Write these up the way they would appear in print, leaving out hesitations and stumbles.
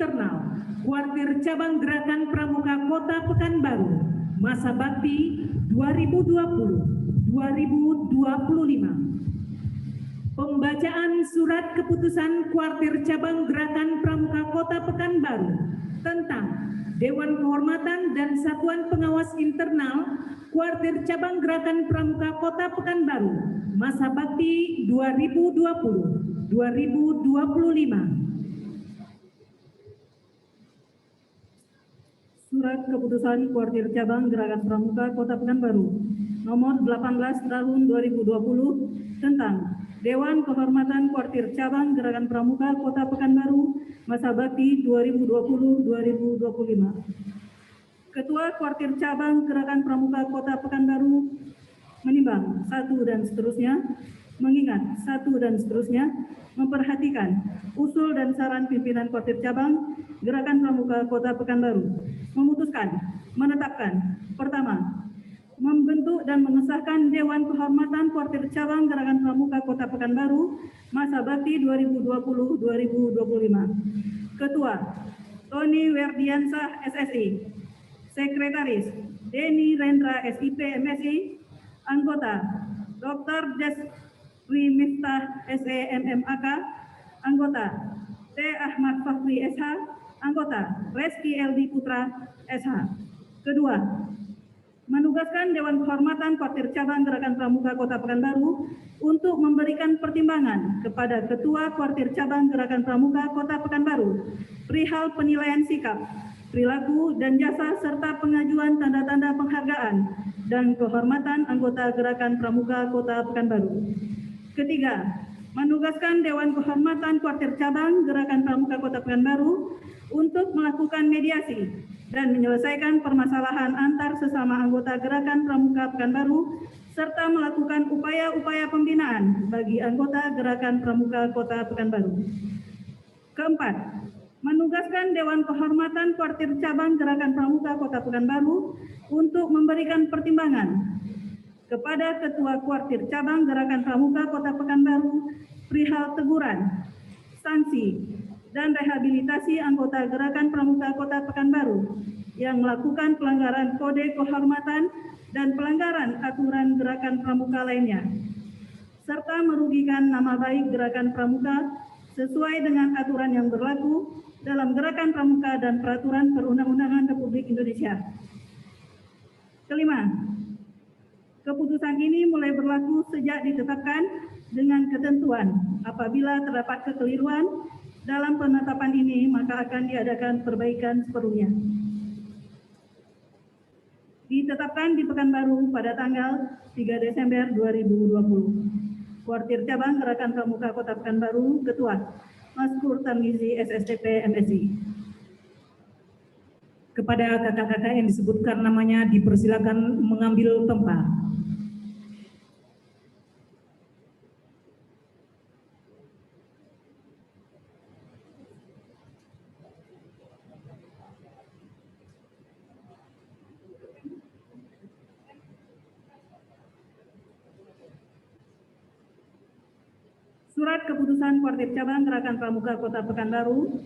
internal Kuartir Cabang Gerakan Pramuka Kota Pekanbaru, masa bakti 2020-2025. Pembacaan surat keputusan Kuartir Cabang Gerakan Pramuka Kota Pekanbaru tentang Dewan Kehormatan dan Satuan Pengawas Internal Kuartir Cabang Gerakan Pramuka Kota Pekanbaru, masa bakti 2020-2025. Surat Keputusan Kuartir Cabang Gerakan Pramuka Kota Pekanbaru nomor 18 tahun 2020 tentang Dewan Kehormatan Kuartir Cabang Gerakan Pramuka Kota Pekanbaru, masa bakti 2020-2025. Ketua Kuartir Cabang Gerakan Pramuka Kota Pekanbaru menimbang satu dan seterusnya, mengingat satu dan seterusnya, memperhatikan usul dan saran pimpinan Kuartir Cabang Gerakan Pramuka Kota Pekanbaru, memutuskan, menetapkan, pertama, membentuk dan mengesahkan Dewan Kehormatan Kuartir Cabang Gerakan Pramuka Kota Pekanbaru, masa bakti 2020-2025. Ketua, Tony Werdiansah SSI. Sekretaris, Denny Rendra SIP MSI. Anggota, Dr. Desri Miftah SE MMAK. Anggota, T. Ahmad Fakri SH. Anggota, Reski LD Putra SH. Kedua, menugaskan Dewan Kehormatan Kuartir Cabang Gerakan Pramuka Kota Pekanbaru untuk memberikan pertimbangan kepada Ketua Kuartir Cabang Gerakan Pramuka Kota Pekanbaru perihal penilaian sikap, perilaku dan jasa serta pengajuan tanda-tanda penghargaan dan kehormatan anggota Gerakan Pramuka Kota Pekanbaru. Ketiga, menugaskan Dewan Kehormatan Kuartir Cabang Gerakan Pramuka Kota Pekanbaru untuk melakukan mediasi dan menyelesaikan permasalahan antar sesama anggota Gerakan Pramuka Pekanbaru serta melakukan upaya-upaya pembinaan bagi anggota Gerakan Pramuka Kota Pekanbaru. Keempat, menugaskan Dewan Kehormatan Kuartir Cabang Gerakan Pramuka Kota Pekanbaru untuk memberikan pertimbangan kepada Ketua Kuartir Cabang Gerakan Pramuka Kota Pekanbaru perihal teguran, sanksi, dan rehabilitasi anggota Gerakan Pramuka Kota Pekanbaru yang melakukan pelanggaran kode kehormatan dan pelanggaran aturan Gerakan Pramuka lainnya, serta merugikan nama baik Gerakan Pramuka sesuai dengan aturan yang berlaku dalam Gerakan Pramuka dan Peraturan Perundang-undangan Republik Indonesia. Kelima, keputusan ini mulai berlaku sejak ditetapkan dengan ketentuan apabila terdapat kekeliruan dalam penetapan ini, maka akan diadakan perbaikan sepenuhnya. Ditetapkan di Pekanbaru pada tanggal 3 Desember 2020. Kuartir Cabang Gerakan Pramuka Kota Pekanbaru, Ketua, Maskur Tarmizi SSTP MSI. Kepada kakak-kakak yang disebutkan namanya dipersilakan mengambil tempat. Surat Keputusan Kuartir Cabang Gerakan Pramuka Kota Pekanbaru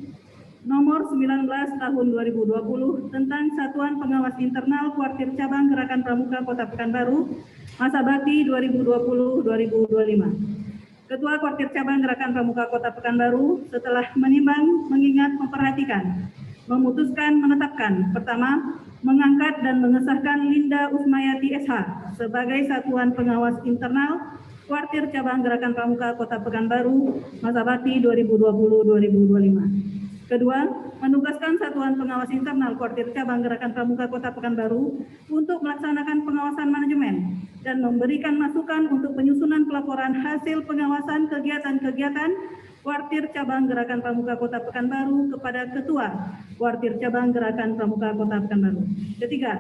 nomor 19 tahun 2020 tentang Satuan Pengawas Internal Kuartir Cabang Gerakan Pramuka Kota Pekanbaru, masa bakti 2020-2025. Ketua Kuartir Cabang Gerakan Pramuka Kota Pekanbaru setelah menimbang, mengingat, memperhatikan, memutuskan, menetapkan, pertama, mengangkat dan mengesahkan Linda Usmayati SH sebagai Satuan Pengawas Internal Kuartir Cabang Gerakan Pramuka Kota Pekanbaru, masa bakti 2020-2025. Kedua, menugaskan Satuan Pengawas Internal Kuartir Cabang Gerakan Pramuka Kota Pekanbaru untuk melaksanakan pengawasan manajemen dan memberikan masukan untuk penyusunan pelaporan hasil pengawasan kegiatan-kegiatan Kuartir Cabang Gerakan Pramuka Kota Pekanbaru kepada Ketua Kuartir Cabang Gerakan Pramuka Kota Pekanbaru. Ketiga,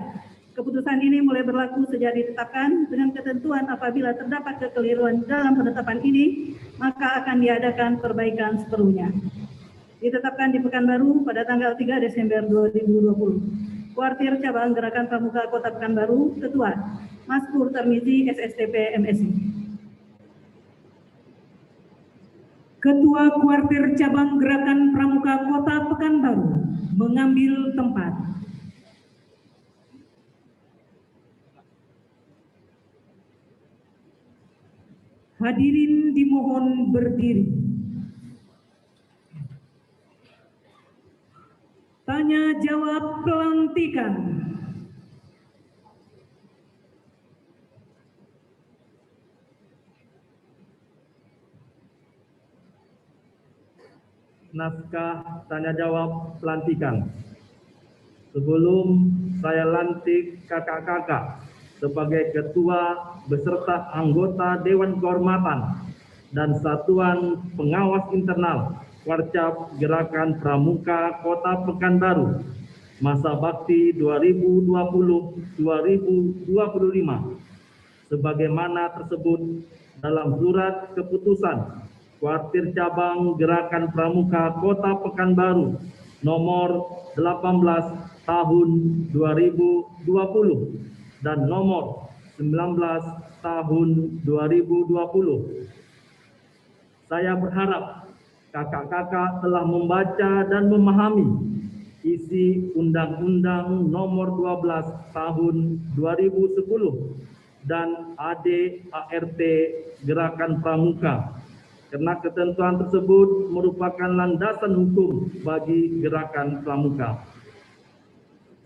keputusan ini mulai berlaku sejak ditetapkan dengan ketentuan apabila terdapat kekeliruan dalam penetapan ini, maka akan diadakan perbaikan seperlunya. Ditetapkan di Pekanbaru pada tanggal 3 Desember 2020. Kuartir Cabang Gerakan Pramuka Kota Pekanbaru, Ketua, Maskur Tarmizi SSTP MSI. Ketua Kuartir Cabang Gerakan Pramuka Kota Pekanbaru Pekanbaru mengambil tempat. Hadirin dimohon berdiri. Tanya jawab pelantikan. Naskah tanya jawab pelantikan. Sebelum saya lantik kakak-kakak sebagai ketua beserta anggota Dewan Kehormatan dan Satuan Pengawas Internal Warcap Gerakan Pramuka Kota Pekanbaru masa bakti 2020-2025 sebagaimana tersebut dalam surat keputusan Kuartir Cabang Gerakan Pramuka Kota Pekanbaru nomor 18 tahun 2020 dan nomor 19 tahun 2020. Saya berharap kakak-kakak telah membaca dan memahami isi Undang-Undang nomor 12 tahun 2010 dan AD/ART Gerakan Pramuka, karena ketentuan tersebut merupakan landasan hukum bagi Gerakan Pramuka.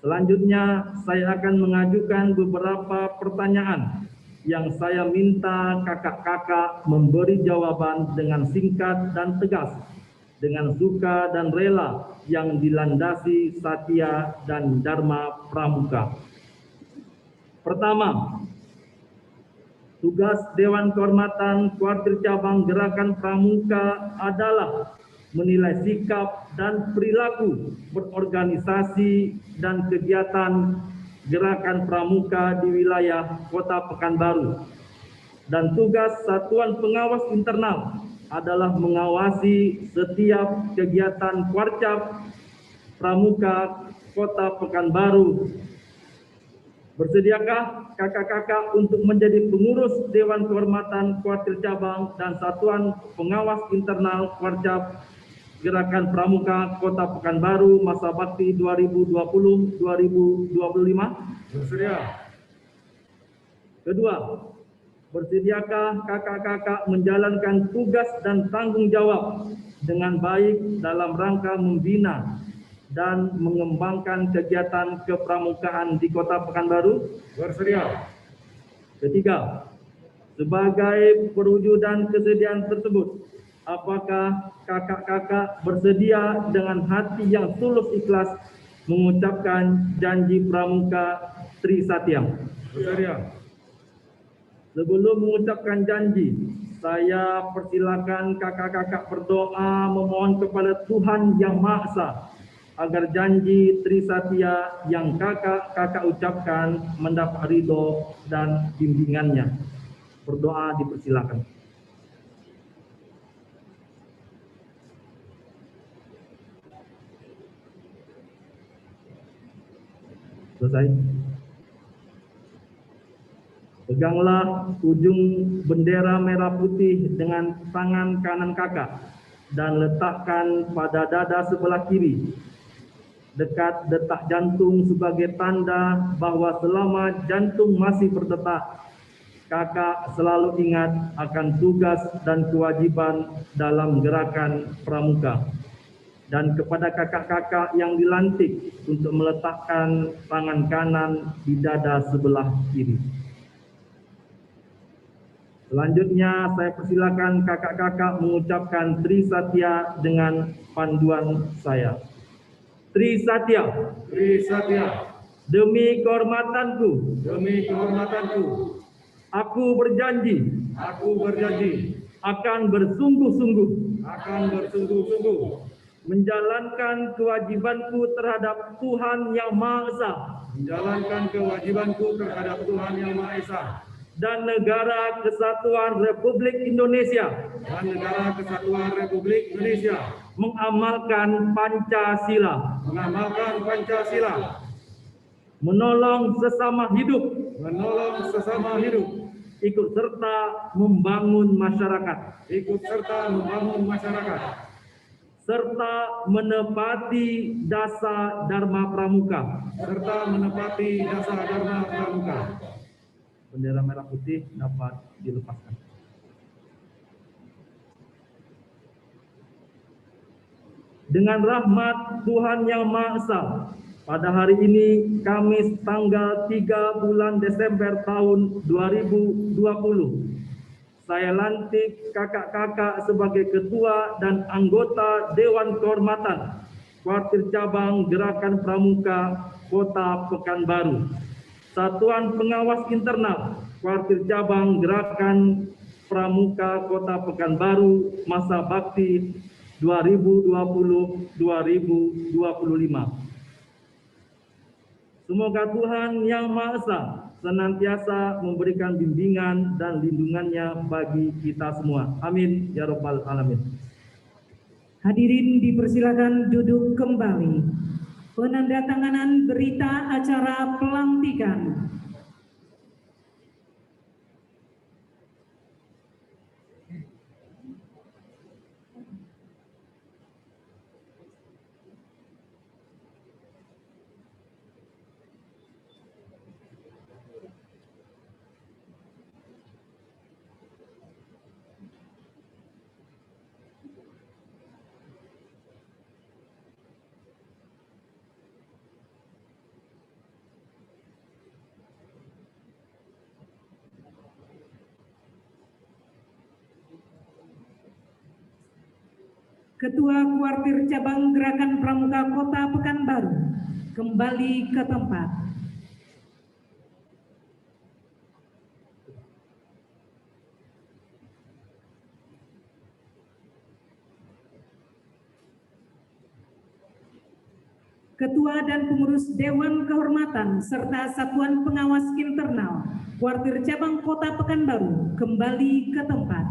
Selanjutnya, saya akan mengajukan beberapa pertanyaan yang saya minta kakak-kakak memberi jawaban dengan singkat dan tegas, dengan suka dan rela yang dilandasi satya dan dharma pramuka. Pertama, tugas Dewan Kehormatan Kuartir Cabang Gerakan Pramuka adalah menilai sikap dan perilaku berorganisasi dan kegiatan Gerakan Pramuka di wilayah Kota Pekanbaru. Dan tugas Satuan Pengawas Internal adalah mengawasi setiap kegiatan Warcap Pramuka Kota Pekanbaru. Bersediakah kakak-kakak untuk menjadi pengurus Dewan Kehormatan Kuartir Cabang dan Satuan Pengawas Internal Warcap Gerakan Pramuka Kota Pekanbaru masa bakti 2020-2025? Bersedia. Kedua, bersediakah kakak-kakak menjalankan tugas dan tanggung jawab dengan baik dalam rangka membina dan mengembangkan kegiatan kepramukaan di Kota Pekanbaru? Bersedia. Ketiga, sebagai perwujudan kesediaan tersebut, apakah kakak-kakak bersedia dengan hati yang tulus ikhlas mengucapkan janji pramuka Tri Satya? Bersedia. Sebelum mengucapkan janji, saya persilakan kakak-kakak berdoa memohon kepada Tuhan Yang Maha Esa agar janji Tri Satya yang kakak-kakak ucapkan mendapat ridho dan bimbingannya. Berdoa dipersilakan. Selesai. Peganglah ujung bendera merah putih dengan tangan kanan kakak dan letakkan pada dada sebelah kiri dekat detak jantung sebagai tanda bahwa selama jantung masih berdetak, kakak selalu ingat akan tugas dan kewajiban dalam gerakan pramuka. Dan kepada kakak-kakak yang dilantik untuk meletakkan tangan kanan di dada sebelah kiri. Selanjutnya saya persilakan kakak-kakak mengucapkan Tri Satya dengan panduan saya. Tri Satya. Tri Satya. Demi kehormatanku. Demi kehormatanku. Aku berjanji. Aku berjanji. Akan bersungguh-sungguh. Akan bersungguh-sungguh. Menjalankan kewajibanku terhadap Tuhan Yang Maha Esa. Menjalankan kewajibanku terhadap Tuhan Yang Maha Esa. Dan Negara Kesatuan Republik Indonesia. Dan Negara Kesatuan Republik Indonesia. Mengamalkan Pancasila. Mengamalkan Pancasila. Menolong sesama hidup. Menolong sesama hidup. Ikut serta membangun masyarakat. Ikut serta membangun masyarakat. serta menepati Dasa Dharma Pramuka. serta menepati Dasa Dharma Pramuka. Bendera merah putih dapat dilepaskan. Dengan rahmat Tuhan Yang Maha Esa, pada hari ini Kamis tanggal 3 bulan Desember tahun 2020, saya lantik kakak-kakak sebagai ketua dan anggota Dewan Kehormatan Kuartir Cabang Gerakan Pramuka Kota Pekanbaru, Satuan Pengawas Internal Kuartir Cabang Gerakan Pramuka Kota Pekanbaru masa bakti 2020-2025. Semoga Tuhan Yang Maha Esa senantiasa memberikan bimbingan dan lindungannya bagi kita semua. Amin ya rabbal alamin. Hadirin dipersilakan duduk kembali. Penandatanganan berita acara pelantikan. Ketua Kuartir Cabang Gerakan Pramuka Kota Pekanbaru kembali ke tempat. Ketua dan pengurus Dewan Kehormatan serta Satuan Pengawas Internal Kuartir Cabang Kota Pekanbaru kembali ke tempat.